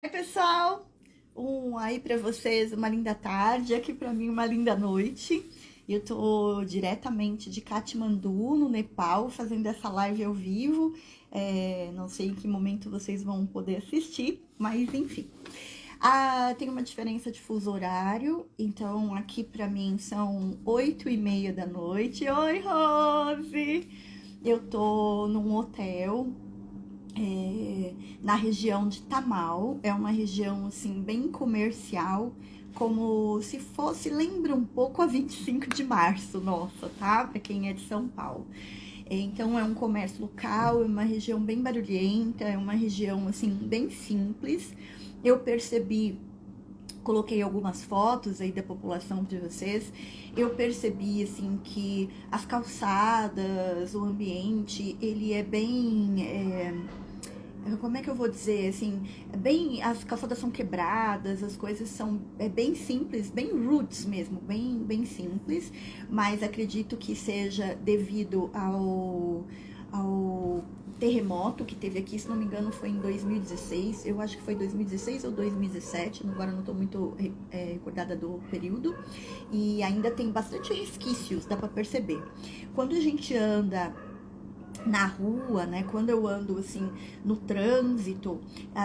Oi, pessoal! Aí pra vocês uma linda tarde, aqui pra mim uma linda noite. Eu tô diretamente de Katmandu, no Nepal, fazendo essa live ao vivo. Não sei em que momento vocês vão poder assistir, mas enfim. Tem uma diferença de fuso horário, então aqui pra mim são 8h30 da noite. Oi, Rose! Eu tô num hotel na região de Tamal. É uma região assim bem comercial, como se fosse, lembra um pouco a 25 de março, nossa, tá? Para quem é de São Paulo. Então é um comércio local, é uma região bem barulhenta, é uma região assim bem simples. Eu percebi, coloquei algumas fotos aí da população de vocês, eu percebi assim que as calçadas, o ambiente, ele é bem como é que eu vou dizer, assim, as calçadas são quebradas, as coisas são bem simples, bem roots mesmo, bem simples, mas acredito que seja devido ao terremoto que teve aqui, se não me engano foi em 2016, eu acho que foi 2016 ou 2017, agora não estou muito recordada do período, e ainda tem bastante resquícios, dá para perceber. Quando a gente anda na rua, né? Quando eu ando assim no trânsito,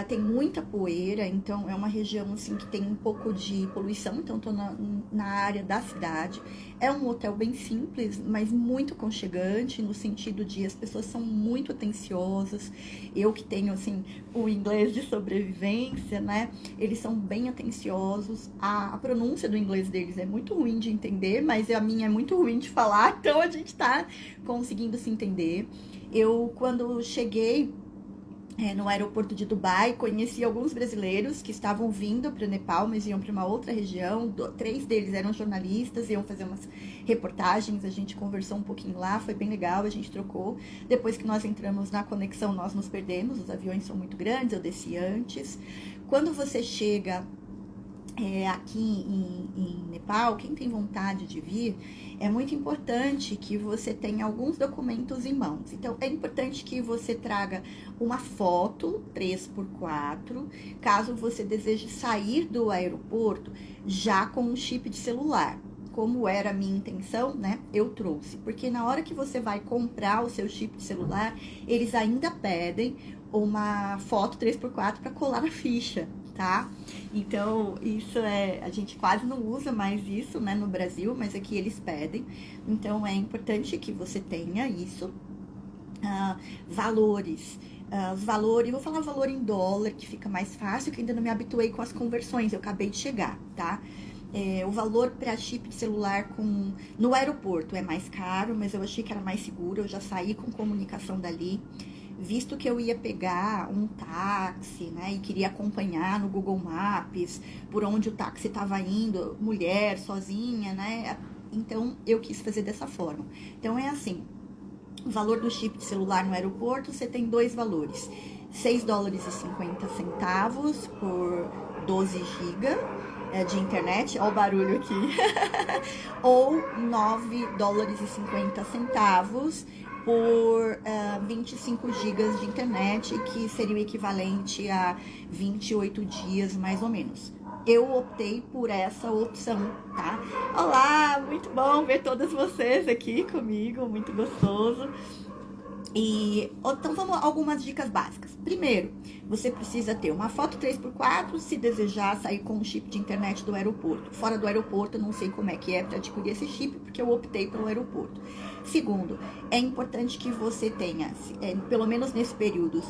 tem muita poeira, então é uma região assim que tem um pouco de poluição, então tô na área da cidade. É um hotel bem simples, mas muito aconchegante, no sentido de as pessoas são muito atenciosas. Eu que tenho assim o inglês de sobrevivência, né? Eles são bem atenciosos. A pronúncia do inglês deles é muito ruim de entender, mas a minha é muito ruim de falar, então a gente tá conseguindo se entender. Eu, quando cheguei no aeroporto de Dubai, conheci alguns brasileiros que estavam vindo para o Nepal, mas iam para uma outra região. 3 deles eram jornalistas, iam fazer umas reportagens. A gente conversou um pouquinho lá, foi bem legal, a gente trocou. Depois que nós entramos na conexão, nós nos perdemos. Os aviões são muito grandes, eu desci antes. Quando você chega aqui em Nepal, quem tem vontade de vir, é muito importante que você tenha alguns documentos em mãos. Então, é importante que você traga uma foto 3x4, caso você deseje sair do aeroporto já com um chip de celular. Como era a minha intenção, né? Eu trouxe. Porque na hora que você vai comprar o seu chip de celular, eles ainda pedem uma foto 3x4 para colar na ficha, tá? Então, isso a gente quase não usa mais isso, né, no Brasil, mas aqui eles pedem. Então, é importante que você tenha isso. Valores. Os valores, eu vou falar valor em dólar, que fica mais fácil, que ainda não me habituei com as conversões, eu acabei de chegar, tá? O valor para chip de celular no aeroporto é mais caro, mas eu achei que era mais seguro, eu já saí com comunicação dali. Visto que eu ia pegar um táxi, né, e queria acompanhar no Google Maps por onde o táxi estava indo, mulher, sozinha, né, então eu quis fazer dessa forma. Então é assim, o valor do chip de celular no aeroporto, você tem 2 valores, $6,50 por 12 GB de internet, olha o barulho aqui, ou $9,50 por 25 gigas de internet, que seria o equivalente a 28 dias mais ou menos. Eu optei por essa opção, tá? Olá, muito bom ver todas vocês aqui comigo, muito gostoso. Então vamos a algumas dicas básicas. Primeiro, você precisa ter uma foto 3x4 se desejar sair com um chip de internet do aeroporto. Fora do aeroporto, eu não sei como é que é para adquirir esse chip, porque eu optei pelo aeroporto. Segundo, é importante que você tenha, pelo menos nesse período,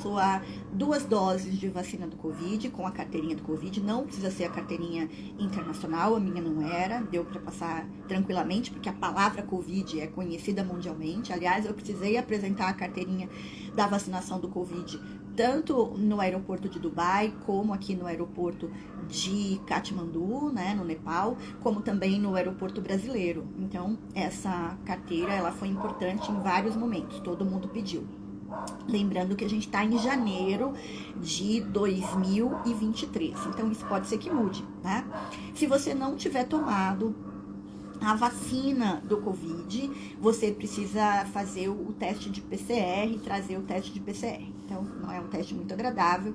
2 doses de vacina do Covid, com a carteirinha do Covid. Não precisa ser a carteirinha internacional, a minha não era, deu para passar tranquilamente, porque a palavra Covid é conhecida mundialmente. Aliás, eu precisei apresentar a carteirinha da vacinação do Covid, tanto no aeroporto de Dubai, como aqui no aeroporto de Katmandu, né, no Nepal, como também no aeroporto brasileiro. Então, essa carteira, ela foi importante em vários momentos, todo mundo pediu. Lembrando que a gente está em janeiro de 2023, então isso pode ser que mude, né? Se você não tiver tomado a vacina do Covid, você precisa fazer o teste de PCR, trazer o teste de PCR. Então, não é um teste muito agradável.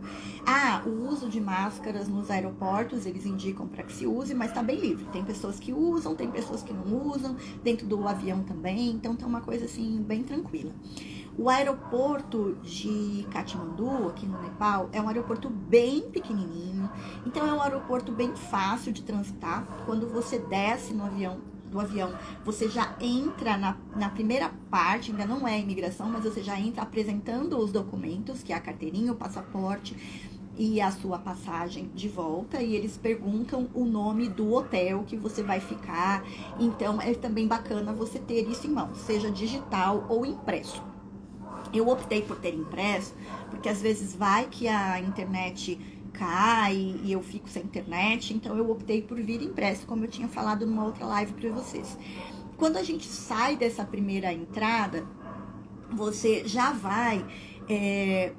O uso de máscaras nos aeroportos, eles indicam para que se use, mas tá bem livre. Tem pessoas que usam, tem pessoas que não usam, dentro do avião também, então tá uma coisa assim, bem tranquila. O aeroporto de Katmandu, aqui no Nepal, é um aeroporto bem pequenininho, então é um aeroporto bem fácil de transitar. Quando você desce do avião, você já entra na primeira parte, ainda não é imigração, mas você já entra apresentando os documentos, que é a carteirinha, o passaporte e a sua passagem de volta, e eles perguntam o nome do hotel que você vai ficar. Então é também bacana você ter isso em mão, seja digital ou impresso. Eu optei por ter impresso, porque às vezes vai que a internet cai e eu fico sem internet, então eu optei por vir impresso, como eu tinha falado numa outra live para vocês. Quando a gente sai dessa primeira entrada, você já vai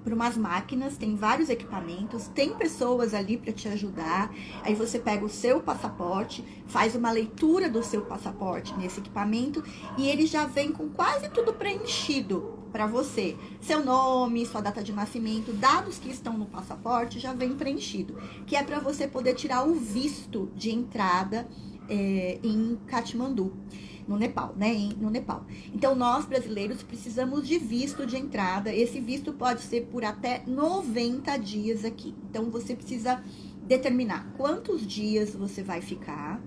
para umas máquinas, tem vários equipamentos, tem pessoas ali para te ajudar. Aí você pega o seu passaporte, faz uma leitura do seu passaporte nesse equipamento e ele já vem com quase tudo preenchido para você. Seu nome, sua data de nascimento, dados que estão no passaporte já vem preenchido, que é para você poder tirar o visto de entrada em Katmandu, no Nepal, né? No Nepal. Então, nós brasileiros precisamos de visto de entrada. Esse visto pode ser por até 90 dias aqui. Então, você precisa determinar quantos dias você vai ficar.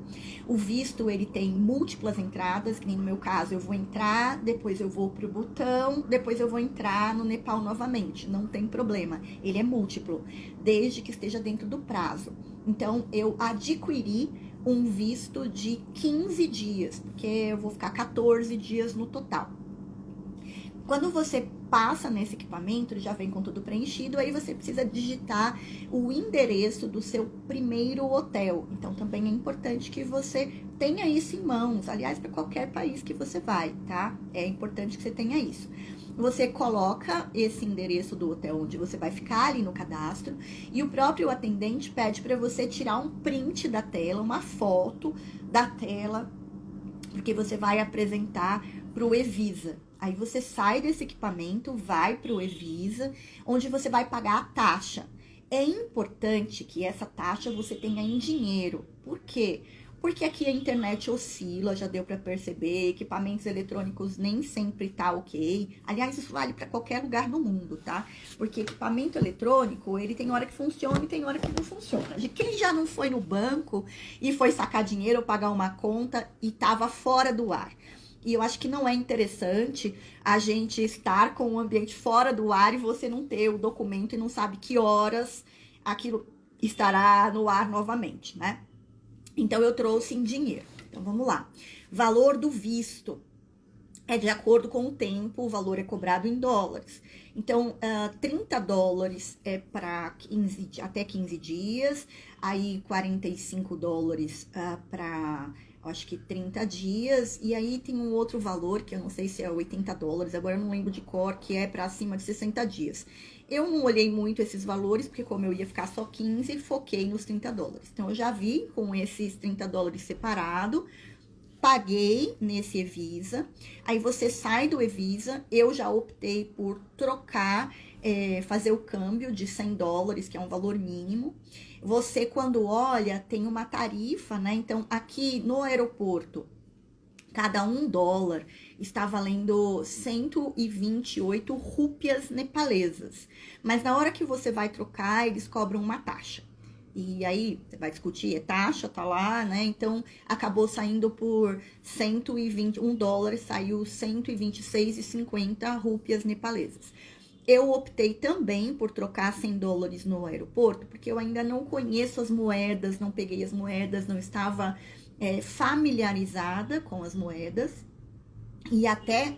O visto, ele tem múltiplas entradas, que nem no meu caso, eu vou entrar, depois eu vou pro Butão, depois eu vou entrar no Nepal novamente. Não tem problema, ele é múltiplo, desde que esteja dentro do prazo. Então, eu adquiri um visto de 15 dias, porque eu vou ficar 14 dias no total. Quando você passa nesse equipamento, ele já vem com tudo preenchido, aí você precisa digitar o endereço do seu primeiro hotel. Então, também é importante que você tenha isso em mãos, aliás, para qualquer país que você vai, tá? É importante que você tenha isso. Você coloca esse endereço do hotel onde você vai ficar ali no cadastro e o próprio atendente pede para você tirar um print da tela, uma foto da tela, porque você vai apresentar para o Evisa. Aí você sai desse equipamento, vai para o Evisa, onde você vai pagar a taxa. É importante que essa taxa você tenha em dinheiro. Por quê? Porque aqui a internet oscila, já deu para perceber, equipamentos eletrônicos nem sempre tá ok. Aliás, isso vale para qualquer lugar do mundo, tá? Porque equipamento eletrônico, ele tem hora que funciona e tem hora que não funciona. De quem já não foi no banco e foi sacar dinheiro ou pagar uma conta e tava fora do ar? E eu acho que não é interessante a gente estar com o ambiente fora do ar e você não ter o documento e não sabe que horas aquilo estará no ar novamente, né? Então, eu trouxe em dinheiro. Então, vamos lá. Valor do visto é de acordo com o tempo, o valor é cobrado em dólares. Então, $30 é para até 15 dias, aí $45 para, acho que 30 dias, e aí tem um outro valor, que eu não sei se é $80, agora eu não lembro de cor, que é para acima de 60 dias. Eu não olhei muito esses valores, porque como eu ia ficar só 15, foquei nos $30. Então, eu já vi com esses $30 separado, paguei nesse Evisa, aí você sai do Evisa, eu já optei por trocar, fazer o câmbio de $100, que é um valor mínimo. Você, quando olha, tem uma tarifa, né? Então, aqui no aeroporto, cada $1 está valendo 128 rúpias nepalesas. Mas na hora que você vai trocar, eles cobram uma taxa. E aí, você vai discutir, é taxa, tá lá, né? Então, acabou saindo por $1 saiu 126,50 rúpias nepalesas. Eu optei também por trocar $100 no aeroporto, porque eu ainda não conheço as moedas, não peguei as moedas, não estava familiarizada com as moedas. E até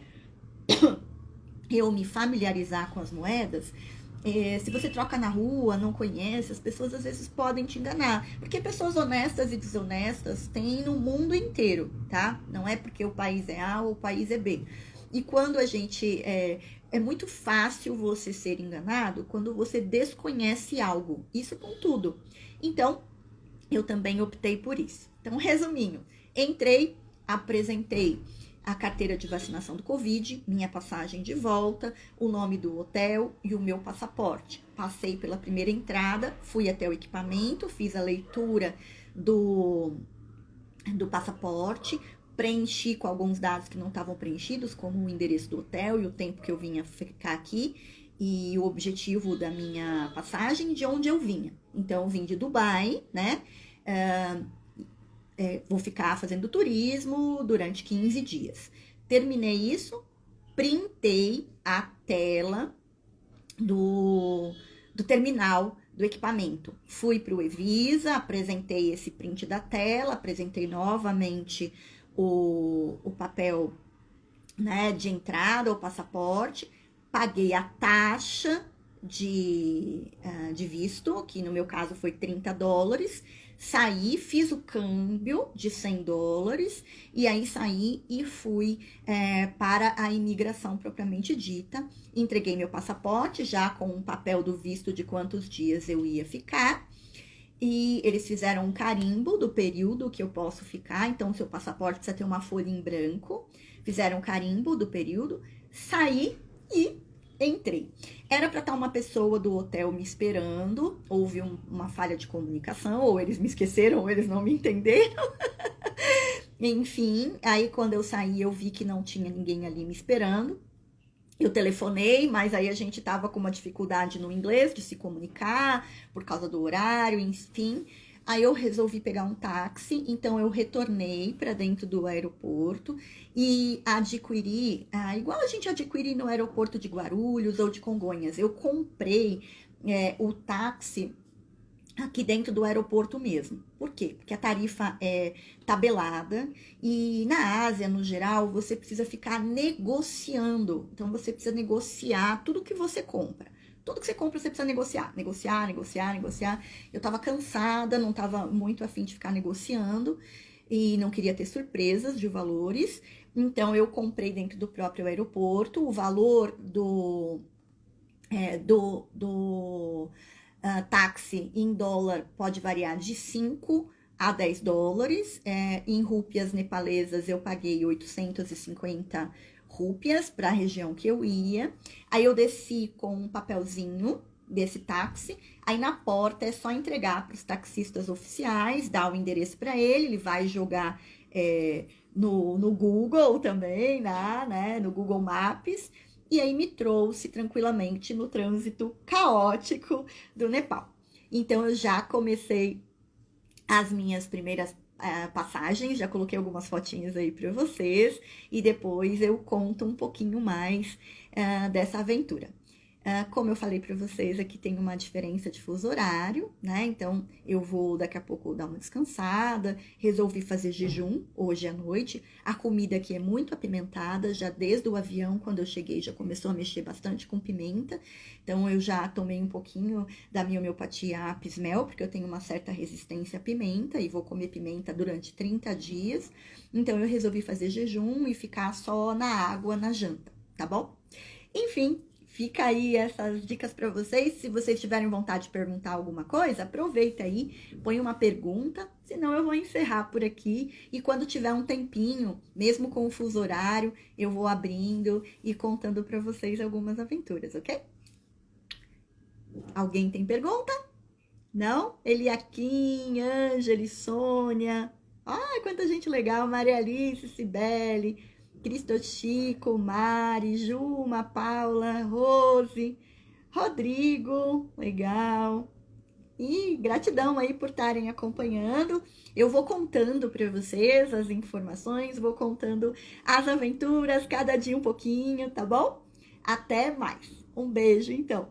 eu me familiarizar com as moedas, se você troca na rua, não conhece, as pessoas às vezes podem te enganar. Porque pessoas honestas e desonestas tem no mundo inteiro, tá? Não é porque o país é A ou o país é B. E quando a gente... É muito fácil você ser enganado quando você desconhece algo. Isso com tudo. Então, eu também optei por isso. Então, resuminho. Entrei, apresentei a carteira de vacinação do Covid, minha passagem de volta, o nome do hotel e o meu passaporte. Passei pela primeira entrada, fui até o equipamento, fiz a leitura do passaporte, preenchi com alguns dados que não estavam preenchidos, como o endereço do hotel e o tempo que eu vinha ficar aqui, e o objetivo da minha passagem, de onde eu vinha. Então, eu vim de Dubai, né? Vou ficar fazendo turismo durante 15 dias. Terminei isso, printei a tela do terminal do equipamento. Fui para o Evisa, apresentei esse print da tela, apresentei novamente o papel, né, de entrada, o passaporte, paguei a taxa de visto, que no meu caso foi $30, saí, fiz o câmbio de $100, e aí saí e fui para a imigração propriamente dita, entreguei meu passaporte, já com um papel do visto de quantos dias eu ia ficar, e eles fizeram um carimbo do período que eu posso ficar, então seu passaporte precisa ter uma folha em branco, fizeram um carimbo do período, saí e entrei. Era para estar uma pessoa do hotel me esperando, houve uma falha de comunicação, ou eles me esqueceram, ou eles não me entenderam. Enfim, aí quando eu saí, eu vi que não tinha ninguém ali me esperando. Eu telefonei, mas aí a gente tava com uma dificuldade no inglês de se comunicar, por causa do horário, enfim. Aí eu resolvi pegar um táxi, então eu retornei para dentro do aeroporto e adquiri, igual a gente adquire no aeroporto de Guarulhos ou de Congonhas, eu comprei o táxi aqui dentro do aeroporto mesmo. Por quê? Porque a tarifa é tabelada e na Ásia, no geral, você precisa ficar negociando. Então, você precisa negociar tudo que você compra. Tudo que você compra, você precisa negociar. Negociar. Eu tava cansada, não tava muito afim de ficar negociando e não queria ter surpresas de valores. Então, eu comprei dentro do próprio aeroporto. O valor do táxi em dólar pode variar de 5 a 10 dólares. Em rúpias nepalesas, eu paguei 850 rúpias para a região que eu ia. Aí eu desci com um papelzinho desse táxi. Aí na porta é só entregar para os taxistas oficiais, dar o endereço para ele vai jogar no Google também, né? No Google Maps. E aí me trouxe tranquilamente no trânsito caótico do Nepal. Então eu já comecei as minhas primeiras passagens, já coloquei algumas fotinhas aí para vocês e depois eu conto um pouquinho mais dessa aventura. Como eu falei para vocês, aqui tem uma diferença de fuso horário, né? Então, eu vou daqui a pouco dar uma descansada. Resolvi fazer jejum hoje à noite. A comida aqui é muito apimentada, já desde o avião, quando eu cheguei, já começou a mexer bastante com pimenta. Então, eu já tomei um pouquinho da minha homeopatia Apismel, porque eu tenho uma certa resistência à pimenta e vou comer pimenta durante 30 dias. Então, eu resolvi fazer jejum e ficar só na água na janta, tá bom? Enfim. Fica aí essas dicas para vocês. Se vocês tiverem vontade de perguntar alguma coisa, aproveita aí, põe uma pergunta, senão eu vou encerrar por aqui. E quando tiver um tempinho, mesmo com o fuso horário, eu vou abrindo e contando para vocês algumas aventuras, ok? Alguém tem pergunta? Não? Eliakim, Ângeli, Sônia. Ai, quanta gente legal. Maria Alice, Cibele. Cristo Chico, Mari, Juma, Paula, Rose, Rodrigo, legal. E gratidão aí por estarem acompanhando. Eu vou contando para vocês as informações, vou contando as aventuras, cada dia um pouquinho, tá bom? Até mais. Um beijo, então.